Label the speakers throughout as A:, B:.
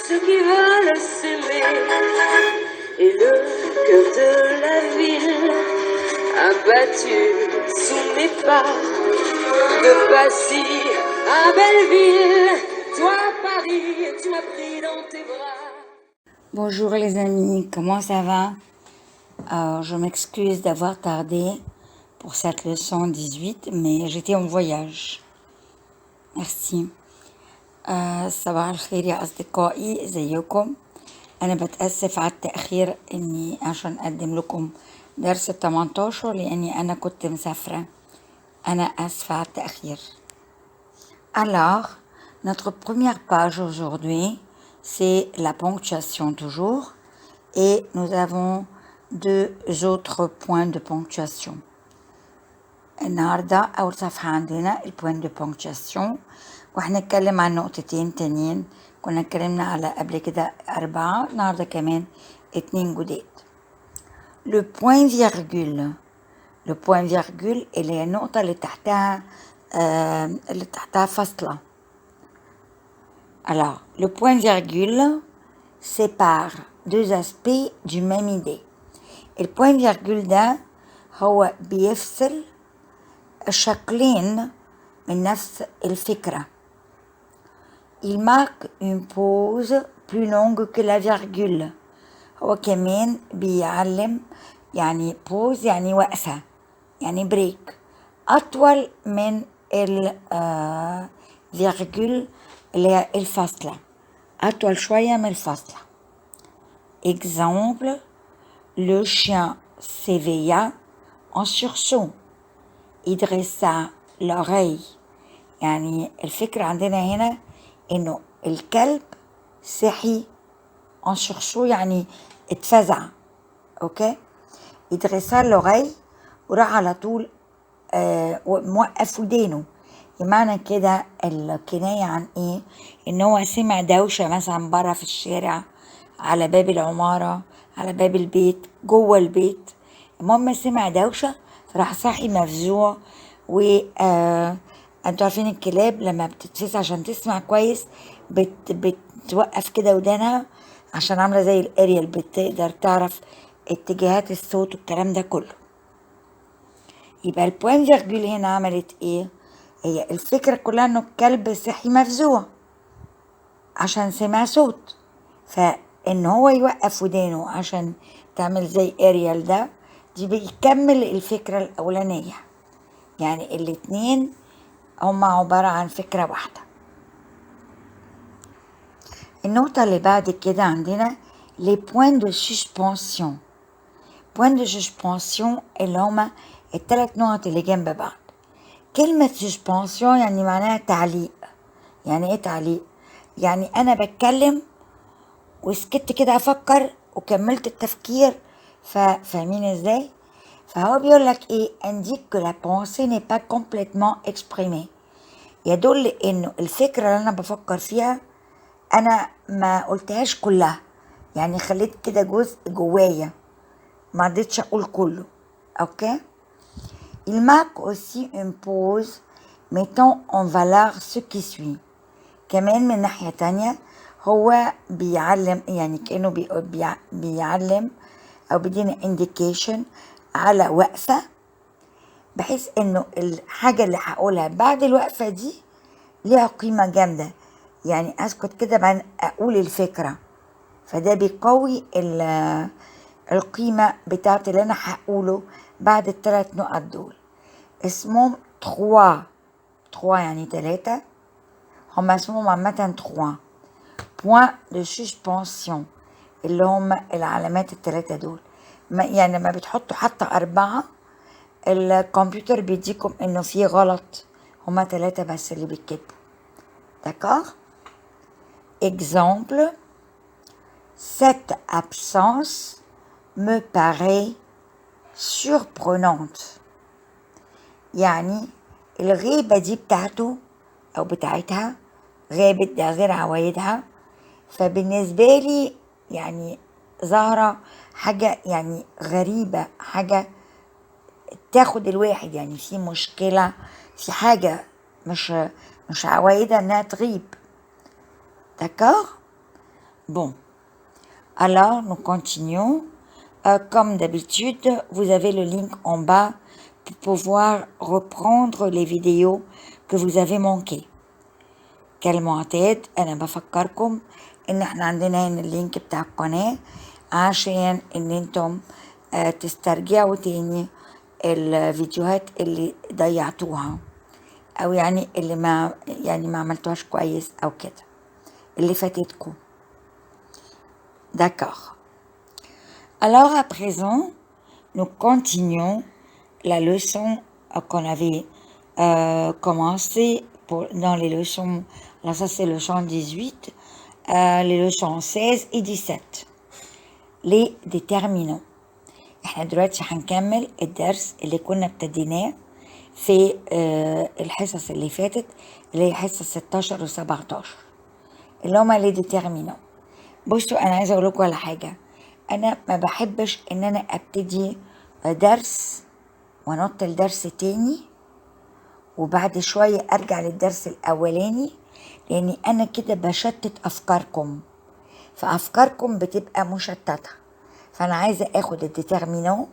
A: ceux qui veulent s'aimer. Et le cœur de la ville abattu sous mes pas, de Passy à Belleville, toi Paris, tu m'as pris dans tes bras.
B: Bonjour les amis, comment ça va? Je m'excuse d'avoir tardé pour cette leçon 18, mais j'étais en voyage. Merci. صباح الخير يا أصدقائي، ازيكم؟ أنا بتأسف على التأخير إني عشان أقدم لكم درس 18 لأني أنا كنت مسافرة. أنا آسفة على التأخير. Alors, notre première page aujourd'hui, c'est la ponctuation toujours. Et nous avons deux autres points de ponctuation. النهاردة أول صفحة عندنا البوين دو بونكتواسيون، وهنتكلم عن نقطتين تانيين. كنا اتكلمنا على قبل كده 4، النهاردة كمان 2 جداد. لو بوين فيرجول، لو بوين فيرجول اللي هي النقطة اللي تحتها فاصلة. Alors, le point virgule sépare deux aspects du même idée. البوين فيرجول ده هو بيفصل شكلين من نفس الفكرة. Il marque une pause plus longue que la virgule. هو كمان بيعلم يعني pause يعني وقفة، يعني بريك أطول من الفيرجول اللي هي الفاصلة، أطول شوية من الفاصلة. Exemple, le chien s'éveilla en sursaut. Il dressa l'oreille. يعني الفكرة عندنا هنا إنه الكلب صحي en sursaut يعني اتفزع. أوكي؟ Il dressa l'oreille وراح على طول موقف ودانه. بمعنى كده الكناية عن إيه؟ إن هو سمع دوشة مثلا برا في الشارع، على باب العمارة، على باب البيت، جوه البيت. المهم سمع دوشة فراح صاحي مفزوع. و انتوا عارفين الكلاب لما بتتفزع عشان تسمع كويس بتوقف كده ودانها، عشان عاملة زي الاريال، بتقدر تعرف اتجاهات الصوت والكلام ده كله. يبقى البوين فيرجول هنا عملت ايه؟ هي الفكرة كلها انه الكلب صحي مفزوع عشان سمع صوت، فان هو يوقف ودانه عشان تعمل زي اريال ده، دي بيكمل الفكرة الاولانية. يعني الاتنين هما عبارة عن فكرة واحدة. النقطة اللي بعد كده عندنا les points de suspension. points de suspension اللي هما الثلاث نقط اللي جنب بعض. كلمة suspension يعني معناها تعليق. يعني ايه تعليق؟ يعني انا بتكلم وسكت كده افكر وكملت التفكير. فاهمين ازاي؟ فهو بيقول لك ايه؟ indique que la pensée n'est pas complètement exprimée. يدل انه الفكرة اللي انا بفكر فيها انا ما قلتهاش كلها، يعني خليت كده جزء جوايا، ما قدرتش اقول كله. اوكي؟ Il marque aussi une pause mettant en valeur ce qui suit. كمان من ناحية تانية هو بيعلم، يعني كأنه بيعلم أو بيدينا indication على وقفة، بحيث إنه الحاجة اللي هقولها بعد الوقفة دي ليها قيمة جامدة. يعني أسكت كده بعدين أقول الفكرة، فده بيقوي القيمة بتاعت اللي أنا هقوله بعد الثلاث نقط دول. اسمهم 3 يعني 3. هم اسمهم عامة 3 point de suspension اللي هم العلامات الثلاثة دول. يعني لما بتحطوا حتى 4 الكمبيوتر بيديكم انه في غلط، هما 3 بس اللي بيتكتبوا. D'accord? Exemple, cette absence me paraît surprenante. يعني الغيبة دي بتاعته أو بتاعتها، غابت ده غير عوايدها، فبالنسبة لي يعني ظاهرة حاجة يعني غريبة، حاجة تاخد الواحد، يعني في مشكلة، في حاجة مش عوايدها انها تغيب. D'accord? Bon, alors nous continuons. Comme d'habitude, vous avez le link en bas pour pouvoir reprendre les vidéos que vous avez manquées. كالمعتاد أنا بفكركم إن احنا عندنا هنا اللينك بتاع القناة عشان إن انتم تسترجعوا تاني الفيديوهات اللي ضيعتوها أو يعني اللي ما عملتوهاش كويس أو كده اللي فاتتكم. D'accord. Alors à présent, nous continuons la leçon qu'on avait commencé dans les leçons, là ça c'est leçon 18, les leçons 16 et 17, les déterminants. احنا دلوقتي هنكمل الدرس اللي كنا ابتديناه في الحصص اللي فاتت اللي هي حصة 16 و 17 اللي هما les déterminants. بصوا انا عايزه اقول لكم على حاجه، انا ما بحبش ان انا ابتدي درس وانط الدرس تاني وبعد شويه ارجع للدرس الاولاني، لاني انا كده بشتت افكاركم، فافكاركم بتبقى مشتته. فانا عايزه اخد الديترمينون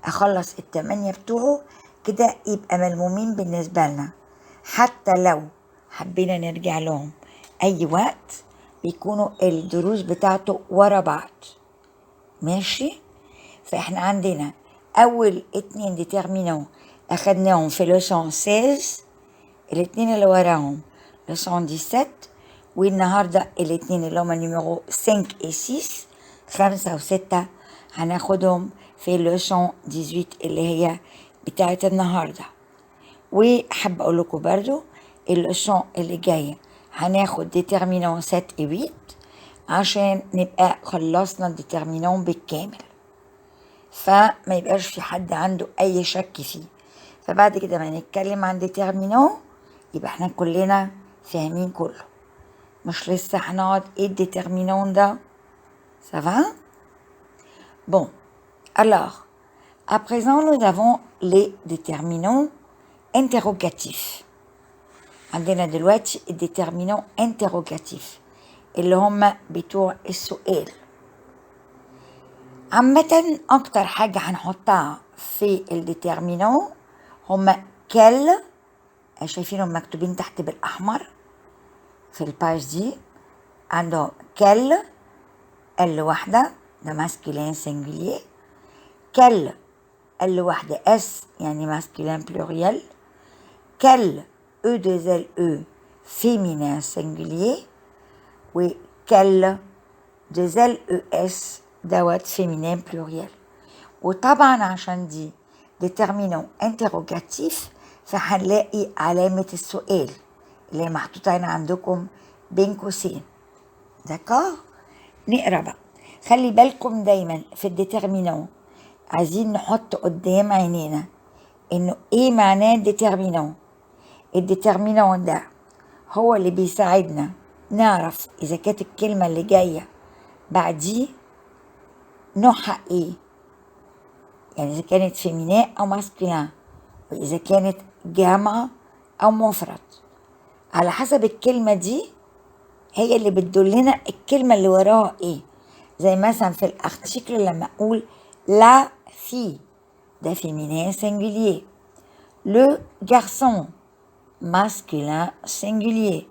B: اخلص ال8 بتوعه كده يبقى ملمومين بالنسبه لنا، حتى لو حبينا نرجع لهم اي وقت بيكونوا الدروس بتاعته ورا بعض. ماشي؟ فاحنا عندنا اول 2 ديترمينون اخدناهم في لوسون 16، الاتنين اللي وراهم لوسون 17، والنهارده الاتنين اللي هما نيميرو 5 و 6 5 و 6 هناخدهم في لوسون 18 اللي هي بتاعت النهارده. وحابه اقول لكم برضو اللوسون اللي جايه هناخد ديترمينون 7 و 8 عشان نبقى خلصنا الديترمينون بالكامل، فما يبقاش في حد عنده اي شك فيه. فبعد كده ما نتكلم عن ديترمينون يبقى احنا كلنا فاهمين كله، مش لسه هنقعد ايه الديترمينون ده. Ça va? Bon, alors, à présent nous avons les déterminants interrogatifs. عندنا دلوقتي الديترمينون انتروجاتيف اللي هم بتوع السؤال. عامة أكتر حاجة هنحطها في الديترمينون هم كل، شايفينهم مكتوبين تحت بالأحمر في الباج دي، عندهم كل الواحدة ده ماسكولين سنجولير، كل الواحدة اس يعني ماسكولين بلوريال، كل E de L E féminin singulier وكل de L E S دوت féminin pluriel. وطبعا عشان دي déterminant interrogatif فهنلاقي علامة السؤال اللي هي محطوطة هنا عندكم بين قوسين. داكور؟ نقرا بقى. خلي بالكم دايما في الديترمينون عايزين نحط قدام عينينا انه ايه معناه الديترمينون. الديترمينون ده هو اللي بيساعدنا نعرف إذا كانت الكلمة اللي جاية بعديه نوعها إيه، يعني إذا كانت فيمينين أو ماسكولين، وإذا كانت جامعة أو مفرد. على حسب الكلمة دي هي اللي بتدلنا الكلمة اللي وراها إيه. زي مثلا في الارتيكل لما أقول لا في ده فيمينين سنجولير، لو garçon masculin singulier،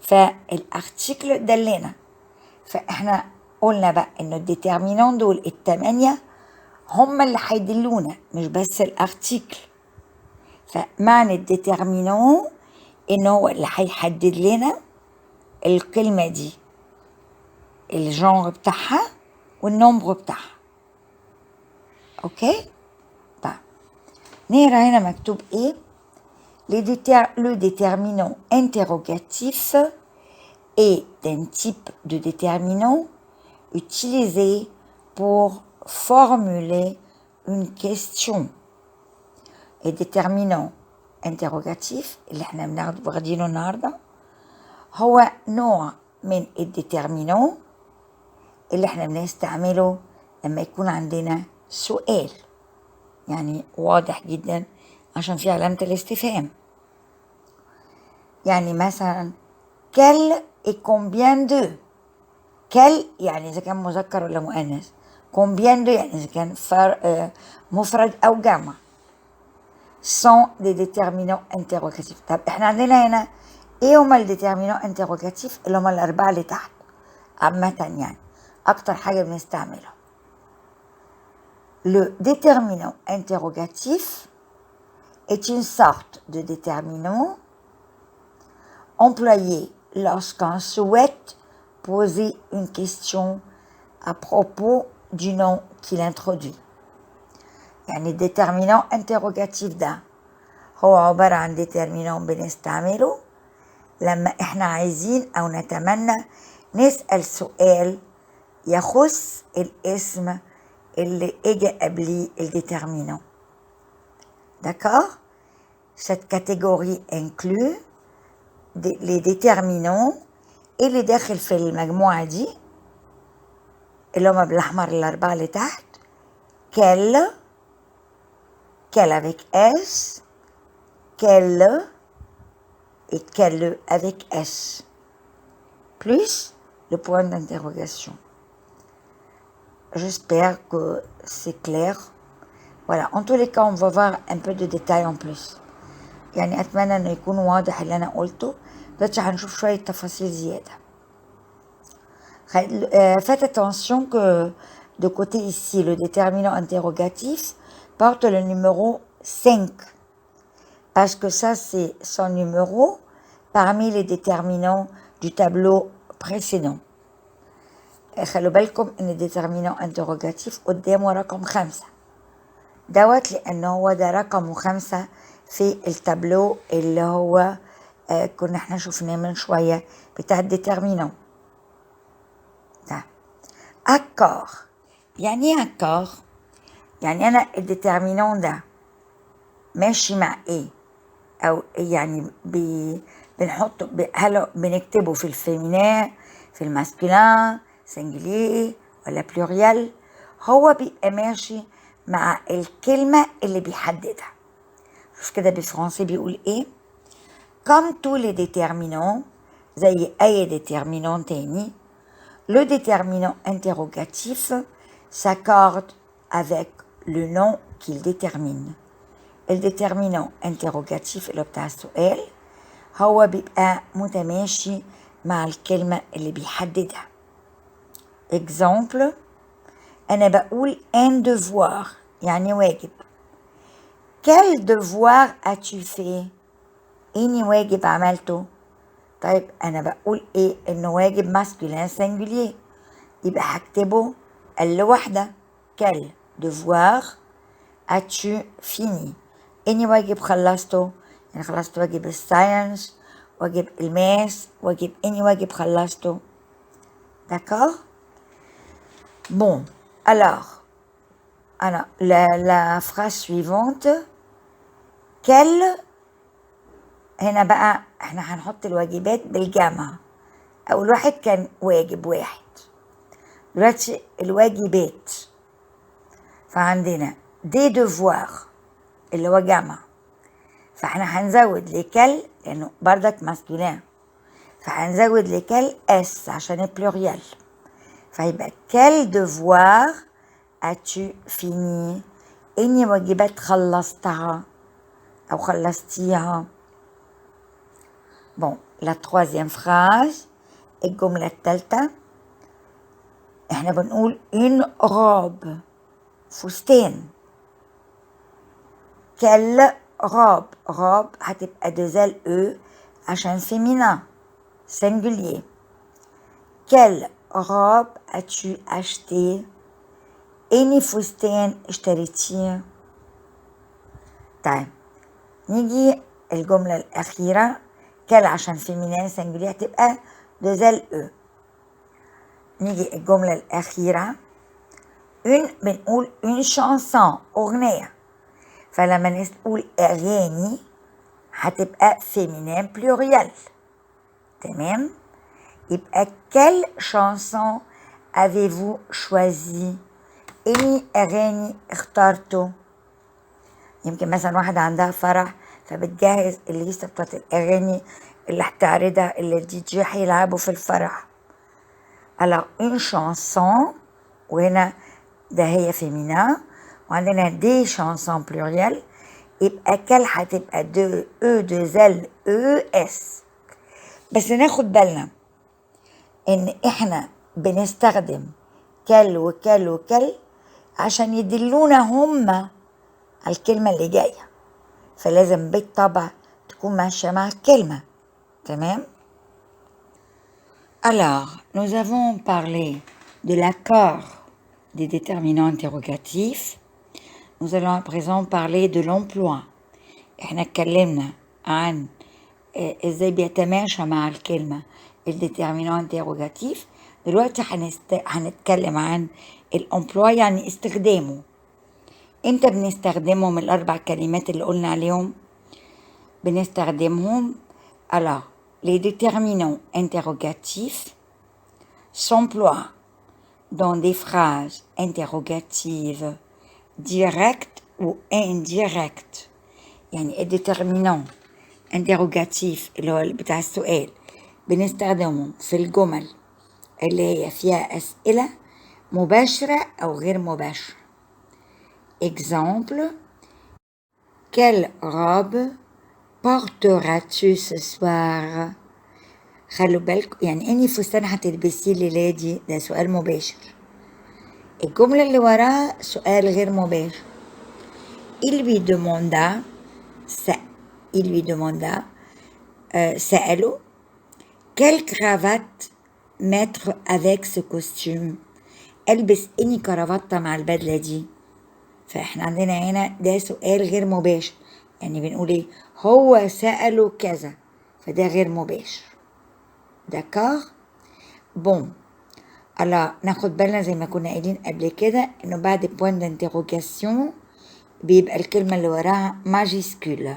B: فالارتيكل دلنا. فاحنا قلنا بقى انه الديترمينون دول ال8 هم اللي هيدلونا مش بس الارتيكل. فمعنى الديترمينون انه هو اللي هيحدد لنا الكلمة دي الجانر بتاعها والنمبر بتاعها. اوكي؟ طيب نقرا هنا مكتوب ايه. Le déterminant interrogatif est un type de déterminant utilisé pour formuler une question. Le déterminant interrogatif اللي احنا واخدينه النهارده هو نوع من الديترمينون اللي احنا بنستعمله لما يكون عندنا سؤال، يعني واضح جدا عشان في علامة الاستفهام. يعني مثلا quel et combien de، كل يعني إذا كان مذكر ولا مؤنث. combien de يعني إذا كان مفرد أو جمع. sont des déterminants interrogatifs. طب احنا عندنا هنا ايه هما الديترمينون انتروجاتيف اللي هما الأربعة اللي تحت عامة يعني أكتر حاجة بنستعملها. Le déterminant interrogatif est une sorte de déterminant employé lorsqu'on souhaite poser une question à propos du nom qu'il introduit. يعني الديترمينون انتروجاتيف ده هو عبارة عن ديترمينون بنستعمله لما احنا عايزين او نتمنى نسأل سؤال يخص الاسم اللي اجى قبليه الديترمينون. D'accord? Cette catégorie inclut les déterminants اللي داخل في المجموعة دي اللي هما بالأحمر الأربعة اللي تحت. quel avec S, quel et quel avec S, plus le point d'interrogation. J'espère que c'est clair. Voilà, en tous les cas on va voir un peu de détails en plus. يعني أتمنى إنه يكون واضح اللي أنا قلته. دلوقتي هنشوف شوية تفاصيل زيادة. Faites attention que de côté ici, le déterminant interrogatif porte le numéro 5. Parce que ça, c'est son numéro parmi les déterminants du tableau précédent. خلوا بالكم ان الديترمينون انتروجاتيف قدامه رقم 5 دوت لانه هو ده رقم 5 في التابلو اللي هو كنا احنا شفناه من شويه بتاع الديترمينون ده. اكور يعني ايه اكور؟ يعني انا الديترمينون ده ماشي مع ايه او يعني بنحطه هل بنكتبه في الفيمينين في الماسكولين سنجليه ولا بلوريال؟ هو بيبقى ماشي مع الكلمة اللي بيحددها. شوف كده بالفرنسي بيقول ايه. comme tous les déterminants زي اي déterminant تاني le déterminant interrogatif s'accorde avec le nom qu'il détermine. الديترمينون انتروجاتيف اللي بتاع السؤال هو بيبقى متماشي مع الكلمة اللي بيحددها. اكزامبل أنا بقول un devoir يعني واجب. quel devoir as-tu fait؟ إني واجب عملته. طيب أنا بقول إيه؟ إنه واجب ماسكولين سنجولير يبقى هكتبه الواحدة. quel devoir as-tu fini؟ إني واجب خلصته يعني خلصت واجب الساينس واجب الماس واجب إني واجب خلصته. D'accord? Bon, alors, la phrase suivante. quel هنا بقى احنا هنحط الواجبات بالجمع. أول واحد كان واجب واحد. دلوقتي الواجبات فعندنا دي devoirs اللي هو جمع فاحنا هنزود لكل لانه بردك ماسكولين فهنزود لكل اس عشان البلوريال فيبقى quel devoir as-tu fini؟ اني واجبات خلصتها او خلصتيها. bon la troisième phrase الجملة الثالثة احنا بنقول une robe فستان. quelle robe هتبقى deux e عشان féminin singulier. quelle robe as-tu acheté؟ اني فستان اشتريتيه. طيب نيجي الجملة الأخيرة quelle عشان féminin singulier هتبقى deux e. نيجي الجملة الأخيرة une بنقول une chanson أغنية فلما نقول أغاني هتبقى féminin pluriel. تمام؟ يبقى quelle chanson avez-vous choisi؟ إني أغاني اخترته. يمكن مثلا واحدة عندها فرح فبتجهز الليستة بتاعت الأغاني اللي هتعرضها اللي الدي جي هيلعبوا في الفرح. alors une chanson وهنا ده هي féminin وعندنا دي chansons pluriel يبقى كل هتبقى دو او دو ال او اس. بس ناخد بالنا ان احنا بنستخدم كل وكل وكل عشان يدلونا هما على الكلمة اللي جاية، فلازم بالطبع تكون ماشية مع الكلمة. تمام؟ Alors, nous avons parlé de l'accord des déterminants interrogatifs. Nous allons à présent parler de l'emploi. احنا اتكلمنا عن ازاي بيتماشى مع الكلمة الديترمينان انتروجاتيف. دلوقتي هنتكلم عن الامبلوا، يعني استخدامه. امتى بنستخدمه من الاربع كلمات اللي قلنا عليهم؟ بنستخدمهم alors les déterminants interrogatifs s'emploient dans des phrases interrogatives directes ou indirectes. يعني الديترمينان انتروجاتيف اللي هو بتاع السؤال بنستخدمه في الجمل اللي هي فيها أسئلة مباشرة أو غير مباشرة. Exemple: quelle robe porteras-tu ce soir؟ خلوا بالكم يعني أنهي فستان هتلبسيه الليلة دي، ده سؤال مباشر. الجملة اللي وراها سؤال غير مباشر. Il lui demanda سأله quelle cravate mettre avec ce costume؟ ألبس إني كرافتة مع البدلة دي. فإحنا عندنا هنا ده سؤال غير مباشر، يعني بنقول إيه؟ هو سأله كذا، فده غير مباشر. داكار؟ بون. alors ناخد بالنا زي ما كنا قايلين قبل كده إنه بعد بوين دانتيروجاسيون بيبقى الكلمة اللي وراها ماجيسكول.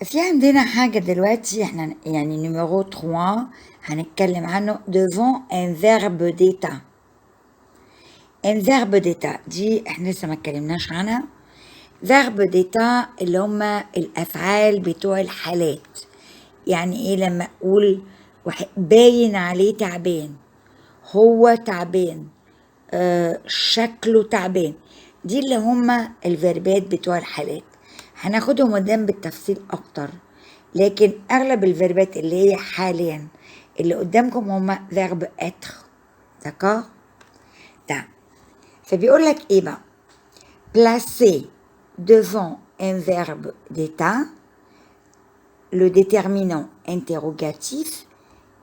B: في عندنا حاجة دلوقتي احنا يعني نيميرو 3 هنتكلم عنه devant un verbe d'état. un verbe d'état دي احنا لسه ما اتكلمناش عنها. verbe d'état اللي هما الأفعال بتوع الحالات. يعني ايه لما اقول باين عليه تعبان، هو تعبان، شكله تعبان، دي اللي هما الفيربات بتوع الحالات. هناخدهم قدام بالتفصيل اكتر، لكن اغلب الفيربات اللي هي حاليا اللي قدامكم هما فيرب اتر. داكور؟ ده فبيقول لك ايه بقى؟ placer devant un verbe d'état le déterminant interrogatif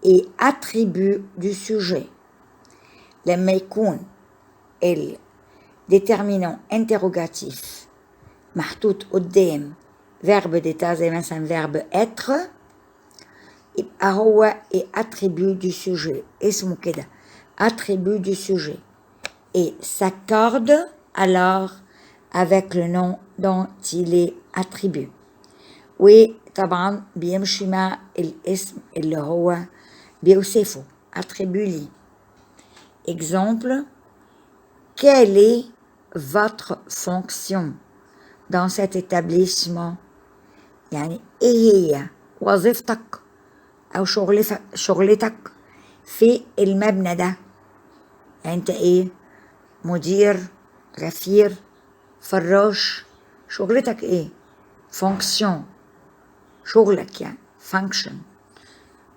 B: et attribut du sujet. لما يكون الديترمينان انتروجاتيف محطوط قدام فيرب ديتا زي مثلا فيرب اتر، يبقى هو attribut du sujet، اسمه كده attribut du sujet et s'accorde alors avec le nom dont il est attribué. وطبعا بيمشي مع الاسم اللي هو بيوصفه attribut لي. Exemple: quelle est votre fonction dans cet établissement؟ يعني ايه هي وظيفتك او شغلتك في المبنى ده؟ يعني انت ايه؟ مدير، غفير، فراش، شغلتك ايه؟ فونكسيون، شغلك يعني function.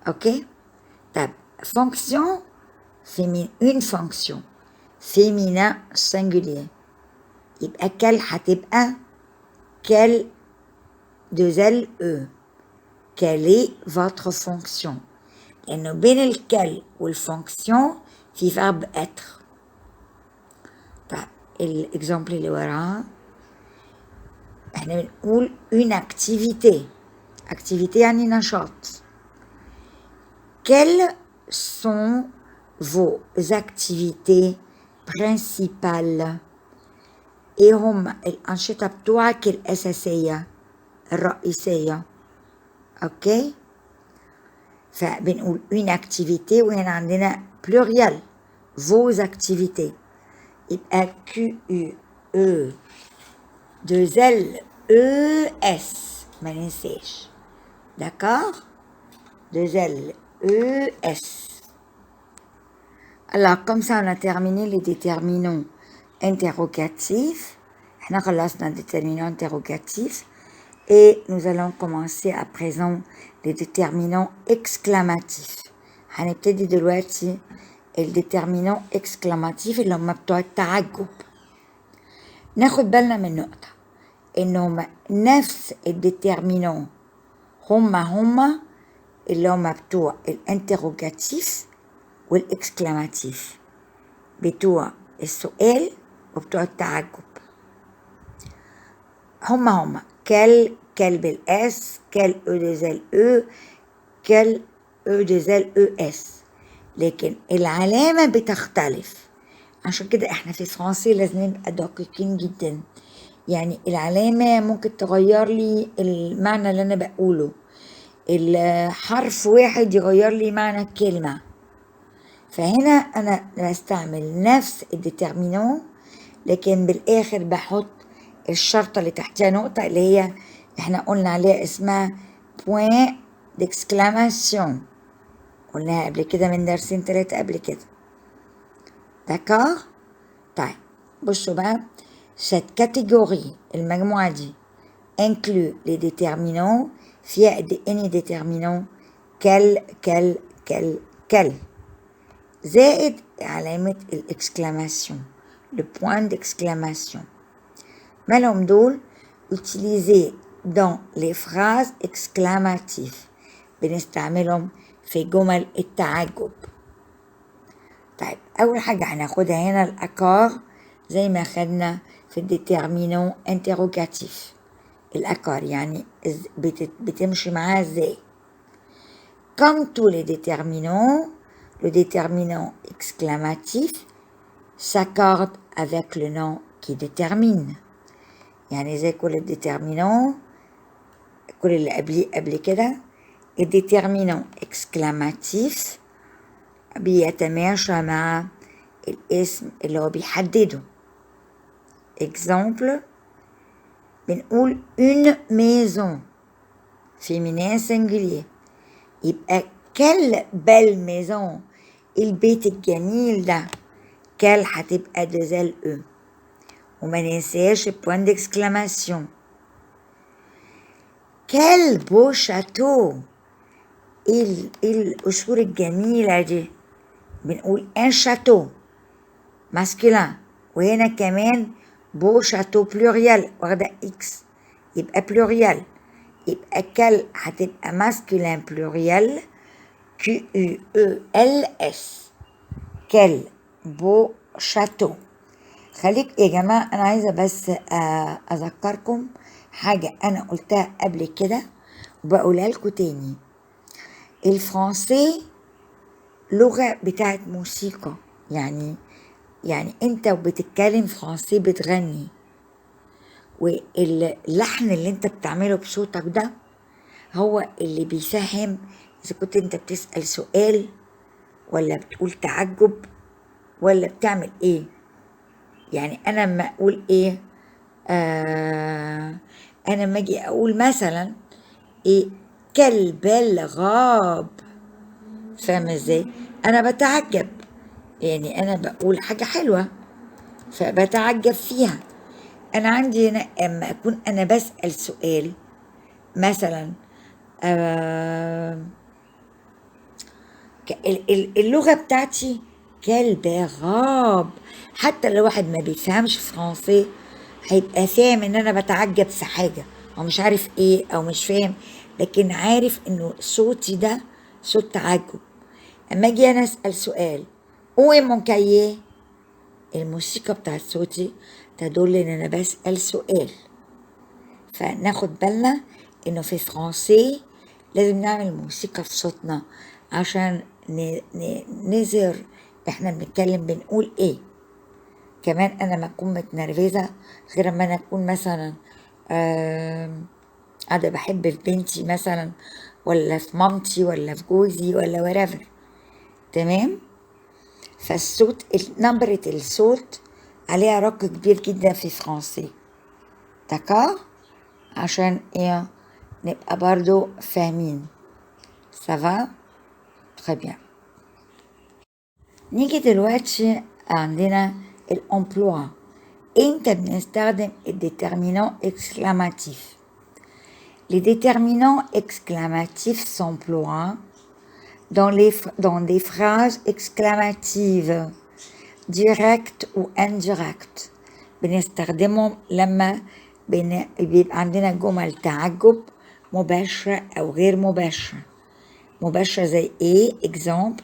B: اوكي؟ طب fonction féminin، une fonction féminin singulier، يبقى كل هتبقى كل دوزل او. quelle est votre fonction؟ لأنه بين الكل والفونكسيون في فيرب être. طيب الإكزامبل اللي وراها احنا بنقول une activité. activité يعني نشاط. quelles sont vos activités principales؟ ايه هم الأنشطة بتوعك الأساسية الرئيسية؟ اوكي؟ فبنقول une activité وهنا عندنا pluriel vos activités، يبقى QUE 2LES ما ننساش. داكور؟ 2LES ES. Alors, comme ça, on a terminé les déterminants interrogatifs. احنا خلصنا déterminants interrogatifs. Et nous allons commencer à présent les déterminants exclamatifs. هنبتدي دلوقتي الديترمينون exclamatif اللي هم بتوع التعجب. ناخد بالنا من نقطة إنهم نفس الديترمينون هما اللي هما بتوع الانتروجاتيف والاكسكلاماتيف، بتوع السؤال وبتوع التعجب. هما كال بالاس، كال او ديزال او، كال او ديزال او اس، لكن العلامة بتختلف. عشان كده احنا في فرنسي لازم نبقى دقيقين جدا. يعني العلامة ممكن تغير لي المعنى اللي انا بقوله، الحرف واحد يغير لي معنى الكلمة. فهنا انا بستعمل نفس الديترمينون، لكن بالاخر بحط الشرطة اللي تحتها نقطة اللي هي احنا قلنا عليها اسمها point d'exclamation. قلناها قبل كده من درسين 3 قبل كده. داكار؟ طيب بصوا بقى، cette catégorie المجموعة دي inclut les déterminants فيها any déterminant كال زائد علامة الاكسكلاماسيون، le point d'exclamation. مالهم دول؟ utilisés dans les phrases exclamatives، بنستعملهم في جمل التعجب. طيب أول حاجة هناخدها هنا الأكار زي ما خدنا في الديترمينون انتروجاتيف. الأكار يعني بتمشي معاها ازاي؟ Comme tous les déterminants, le déterminant exclamatif s'accorde avec le nom qui détermine. يعني زي كل الديترمينون، كل اللي قبل كده، الديترمينون exclamatif بيتماشى مع الاسم اللي هو بيحدده. exemple بنقول une maison féminin singulier، يبقى quelle belle maison، البيت الجميل ده، quelle هتبقى ديزال او، وما ننساش البوان ديكسكلاماسيون. quel beau château، ايه القصور الجميلة دي، بنقول un château masculin، وهنا كمان beau château pluriel واخدة اكس يبقى pluriel، يبقى quel هتبقى masculin pluriel QUELS، quel beau château. خليك يا جماعة، أنا عايزة بس أذكركم حاجة أنا قلتها قبل كده وبقولها لكم تاني. الفرنسي لغة بتاعت موسيقى، يعني أنت وبتتكلم فرنسي بتغني، واللحن اللي أنت بتعمله بصوتك ده هو اللي بيساهم إذا كنت أنت بتسأل سؤال ولا بتقول تعجب ولا بتعمل إيه. يعني أنا لما أقول إيه، أنا لما أجي أقول مثلا إيه كلب الغاب، فاهمة إزاي؟ أنا بتعجب، يعني أنا بقول حاجة حلوة فبتعجب فيها. أنا عندي هنا أما أكون أنا بسأل سؤال مثلا اللغة بتاعتي كلب غاب، حتى لو واحد ما بيفهمش فرنسي هيبقى فاهم ان انا بتعجب في حاجة او مش عارف ايه او مش فاهم، لكن عارف انه صوتي ده صوت تعجب. اما اجي انا اسأل سؤال اوي مونكاييه، الموسيقى بتاعت صوتي تدل ان انا بسأل سؤال. فناخد بالنا انه في فرنسي لازم نعمل موسيقى في صوتنا عشان نظهر احنا بنتكلم بنقول ايه. كمان انا ما اكون متنرفزه غير ما انا اكون مثلا قاعده بحب في بنتي مثلا ولا في مامتي ولا في جوزي ولا whatever. تمام؟ فالصوت نبرة الصوت عليها رق كبير جدا في فرنسي. داكار؟ عشان ايه نبقى برضو فاهمين. سافا؟ très bien. نيجي دلوقتي عندنا الامبلوا. امتى بنستخدم الديترمينant exclamatif؟ Les déterminants exclamatifs s'emploient dans des phrases exclamatives directes ou indirectes. بنستخدمهم لما بيبقى عندنا جمل تعجب مباشرة أو غير مباشرة. مباشرة زي إيه؟ exemple: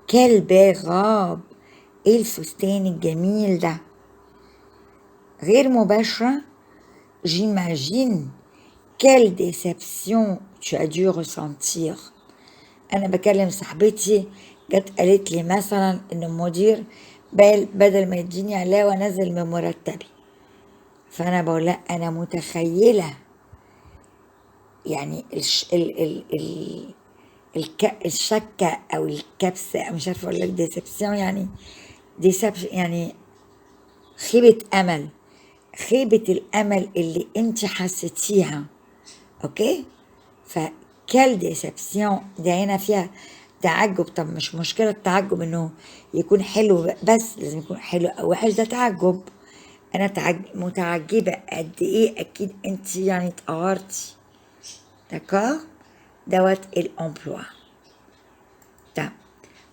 B: quelle belle robe! إيه الفستان الجميل ده. غير مباشرة: j'imagine quelle déception tu as dû ressentir. أنا بكلم صاحبتي جت قالت لي مثلا إن المدير بدل ما يديني علاوة نزل من مرتبي، فأنا بقول لا أنا متخيلة يعني الشكة أو الكبسة، مش عارفة أقول لك ديسبسيون يعني يعني خيبة أمل، خيبة الأمل اللي أنت حسيتيها. أوكي؟ فكال ديسبسيون دي هنا فيها تعجب. طب مش مشكلة التعجب إنه يكون حلو بس، لازم يكون حلو أو وحش، ده تعجب. أنا متعجبة قد إيه، أكيد أنت يعني اتقهرتي. D'accord? دوت الأمبلوا.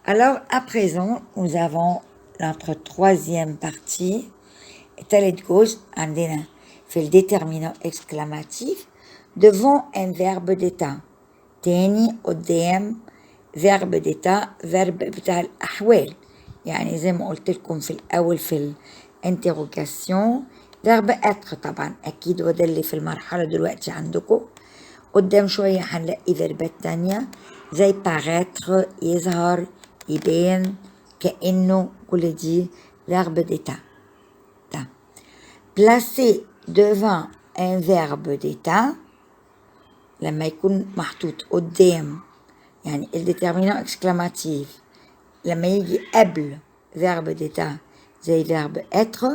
B: Alors, à présent, nous avons notre troisième partie. تالت جزء عندنا في الديترمينant exclamatif devant un verbe d'état. تاني قدام verbe d'état، verbe بتاع الأحوال. يعني زي ما قلت لكم في الأول في الانتروجاسيون verbe être طبعا أكيد، وده اللي في المرحلة دلوقتي عندكم. قدام شوية هنلاقي فيربات تانية زي paraître، يظهر، يبان، كأنه، كل دي verbe d'état. Placer devant un verbe d'état لما يكون محطوط قدام يعني الديترمينant exclamatif، لما يجي قبل verbe d'état زي verbe être.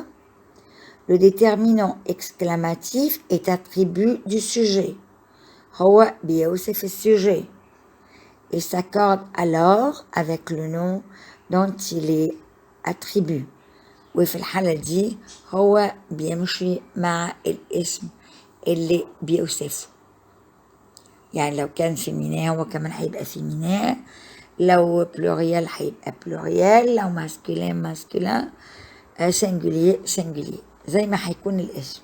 B: Le déterminant exclamatif est attribut du sujet. هو بيوصف السوجي. Il s'accorde alors avec le nom dont il est attribut. وفي الحالة دي هو بيمشي مع الاسم اللي بيوصفه. يعني لو كان فيمينيه هو كمان هيبقى فيمينيه، لو بلوريال هيبقى بلوريال، لو ماسكولين ماسكولين، سنجولير سنجولير، زي ما هيكون الاسم.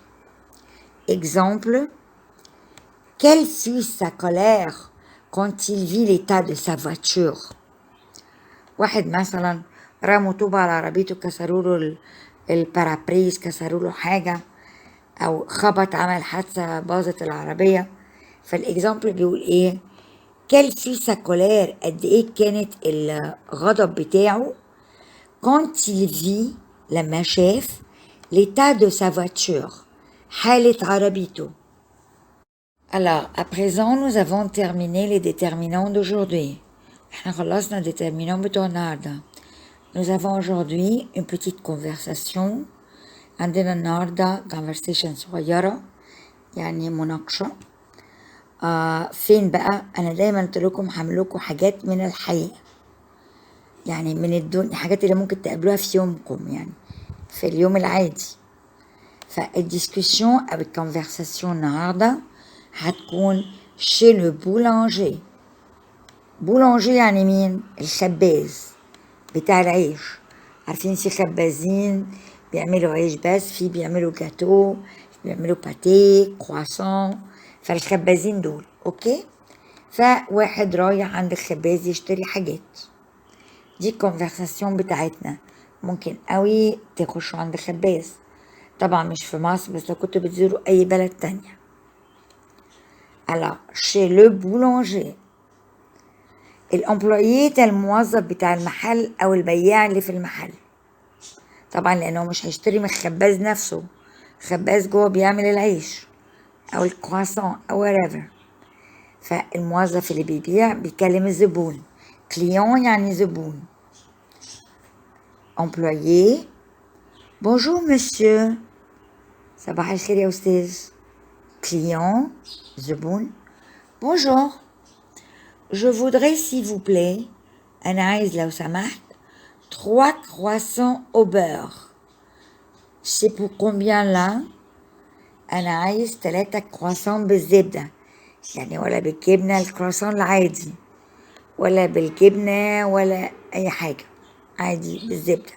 B: Exemple: quelle fut sa colère quand il vit l'état de sa voiture. واحد مثلا رموا طوبة على عربيته، كسروا له البارابريز، كسروا له حاجة، أو خبط، عمل حادثة باظت العربية. فالإكزامبل بيقول إيه؟ quelle fut sa colère، قد إيه كانت الغضب بتاعه quand il vit، لما شاف l'état de sa voiture، حالة عربيته. Alors, à présent, nous avons terminé les déterminants d'aujourd'hui. احنا خلصنا الديترمينون بتوع النهارده. Nous avons aujourd'hui une petite conversation. عندنا النهارده conversation صغيرة، يعني مناقشة. فين بقى؟ أنا دايما قلت لكم هعمل لكم حاجات من الحقيقة، يعني من الحاجات اللي ممكن تقابلوها في يومكم، يعني في اليوم العادي. فالديسكسيون أو الكونفرساسيون النهارده هتكون chez le boulanger. بولانجي يعني مين؟ الخباز بتاع العيش. عارفين في خبازين بيعملوا عيش بس، في بيعملوا جاتو، بيعملوا باتيه، كرواسون، فالخبازين دول. اوكي؟ فواحد رايح عند الخباز يشتري حاجات. دي الكونفرساسيون بتاعتنا. ممكن قوي تخشوا عند خباز، طبعا مش في مصر، بس لو كنتوا بتزوروا اي بلد تانية. alors chez le boulanger. الامبلويي ده الموظف بتاع المحل او البياع اللي في المحل، طبعا لانه مش هيشتري من الخباز نفسه، خباز جوه بيعمل العيش او الكرواسون او whatever. فالموظف اللي بيبيع بيكلم الزبون. كليون يعني زبون. employé: bonjour monsieur. صباح الخير يا استاذ. client زبون: bonjour, je voudrais s'il vous plaît أنا عايز لو سمحت 3 croissants au beurre. C'est pour combien là؟ أنا عايز 3 croissants بالزبدة، يعني ولا بالجبنة الكرواسون العادي ولا بالجبنة ولا أي حاجة، عادي بالزبدة.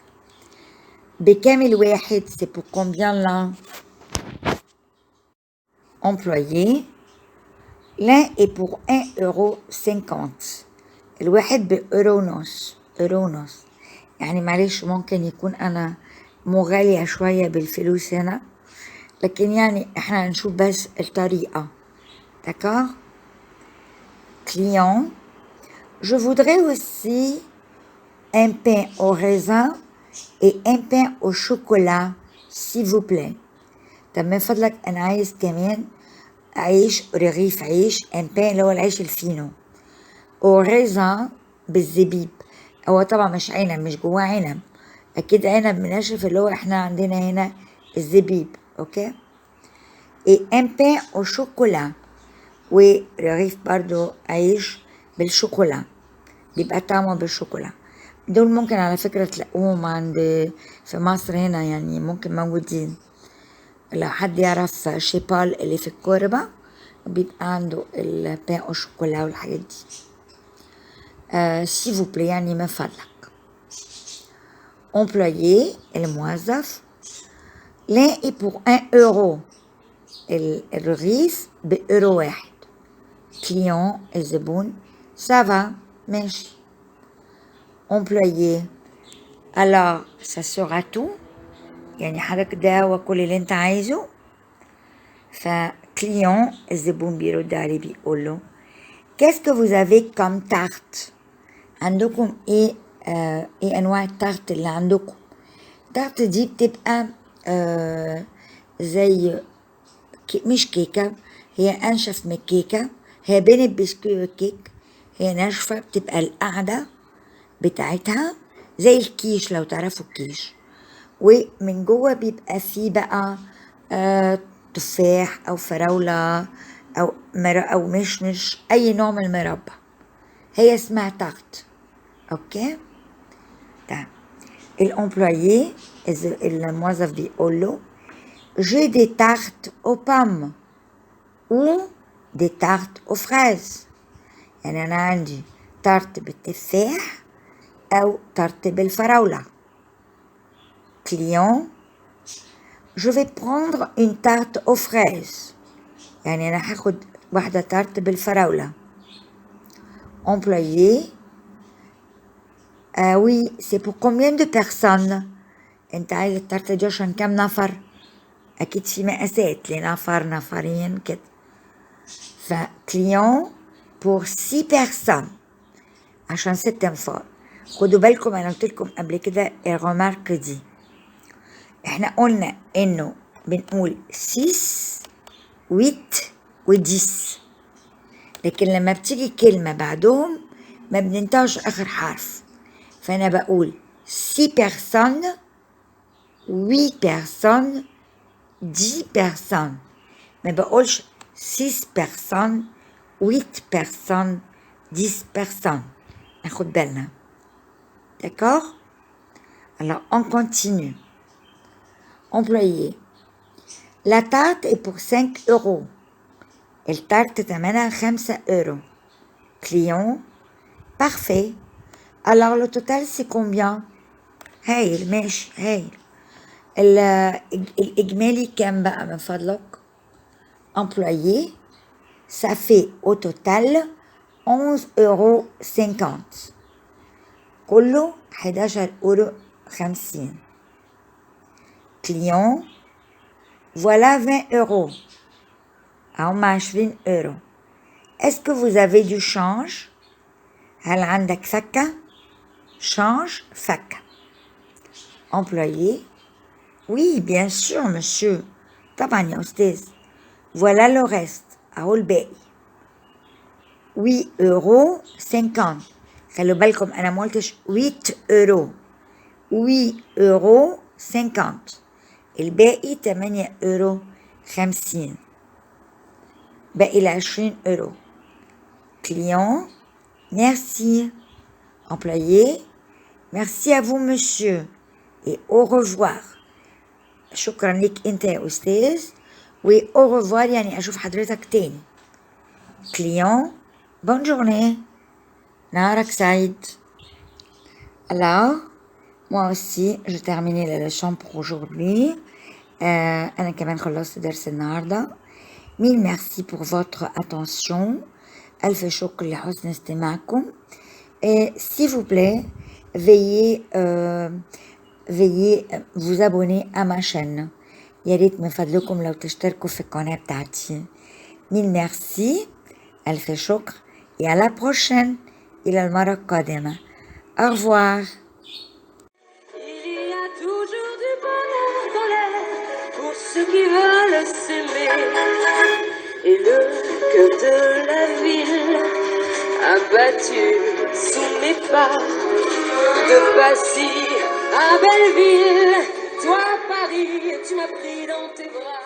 B: بكام الواحد؟ c'est pour combien là؟ Employé. L'un est pour 1,50 €. الواحد بأورو ونص، أورو ونص. يعني معلش ممكن يكون أنا مغالية شوية بالفلوس هنا، لكن يعني احنا هنشوف بس الطريقة. D'accord? Client. Je voudrais aussi un pain au raisin et un pain au chocolat, s'il vous plaît. طب من فضلك أنا عايز كمان عيش، رغيف عيش، un pain اللي هو العيش الفينو، au raisin بالزبيب. هو طبعا مش عنب، مش جواه عنب، أكيد عنب منشف اللي هو احنا عندنا هنا الزبيب. أوكي. et un pain au chocolat، ورغيف برضو عيش بالشوكولا، بيبقى طعمه بالشوكولا. دول ممكن على فكرة تلاقوهم عند في مصر هنا، يعني ممكن موجودين. لو حد يعرف شيبال اللي في الكوربة بيبقى عنده البان او شوكولا والحاجات دي. s'il vous plaît يعني من فضلك. employé الموظف. l'un est pour 1 €. الرغيف بأورو واحد. client الزبون. ça va ماشي. employé. alors ça sera tout، يعني حضرتك ده هو كل اللي انت عايزه. فكليون الزبون بيرد عليه بيقول له qu'est-ce que vous avez comme tarte؟ عندكم ايه ايه انواع التارت اللي عندكم؟ التارت دي بتبقى زي مش كيكة، هي انشف من الكيكة، هي بين البسكوت والكيك، هي ناشفة، بتبقى القاعدة بتاعتها زي الكيش لو تعرفوا الكيش، ومن جوه بيبقى فيه بقى تفاح او فراولة او مشمش، اي نوع من المربى، هي اسمها تارت. اوكي. طيب الامبلويي الموظف بيقول له j'ai des tartes aux pommes ou des tartes aux fraises، يعني انا عندي تارت بالتفاح او تارت بالفراولة. client. je vais prendre une tarte aux fraises، يعني أنا هاخد واحدة تارت بالفراولة. employé. oui c'est pour combien de personnes؟ أنت عايز التارت دي عشان كام نفر؟ أكيد في مقاسات لنفر، نفرين كده. client pour 6 personnes، عشان 6 أنفار. خدوا بالكم أنا قلتلكم قبل كده الرمارك دي، احنا قلنا انه بنقول 6 8 و10، لكن لما بتيجي كلمة بعدهم ما بننتهش اخر حرف، فانا بقول 6 personnes 8 personnes 10 personnes، ما بقولش 6 personnes 8 personnes 10 personnes. ناخد بالنا. d'accord. alors on continue. employé. la tarte est pour 5 €. التارت تمنها 5 €. client. parfait. alors le total c'est combien؟ هايل ماشي هايل. الإجمالي كام بقى من فضلك؟ employé. ça fait au total 11,50 €. كله 11,50 €. client. voilà 20 €. هم 20 €. est-ce que vous avez du change؟ هل عندك فكة؟ change فكة. employé. oui bien sûr monsieur، طبعا يا أستاذ. voilà le reste، أهو الباقي. 8,50 €. خلوا بالكم أنا ما قلتش 8 €، 8,50 €. الباقي 8,50 €. باقي 20 €. client. merci. employé. Merci à vous, monsieur, et au revoir. شكرا لك انت يا استاذ و au revoir يعني اشوف حضرتك تاني. client, bonne journée, نهارك سعيد. Alors, moi aussi, j'ai terminé la leçon pour aujourd'hui. أنا كمان خلصت درس النهاردة. Mille merci pour votre attention. ألف شكر لحسن استماعكم. Et s'il vous plaît, veuillez vous abonner à ma chaîne. يا ريت من فضلكم لو تشتركوا في القناة بتاعتي. Mille merci. ألف شكر. Et à la prochaine. إلى المرة القادمة. Au revoir.
A: Il y a toujours du bonheur dans l'air pour ceux qui veulent s'aimer. Et le cœur de la ville abattu sous mes pas. De Passy à Belleville, toi Paris, tu m'as pris dans tes bras.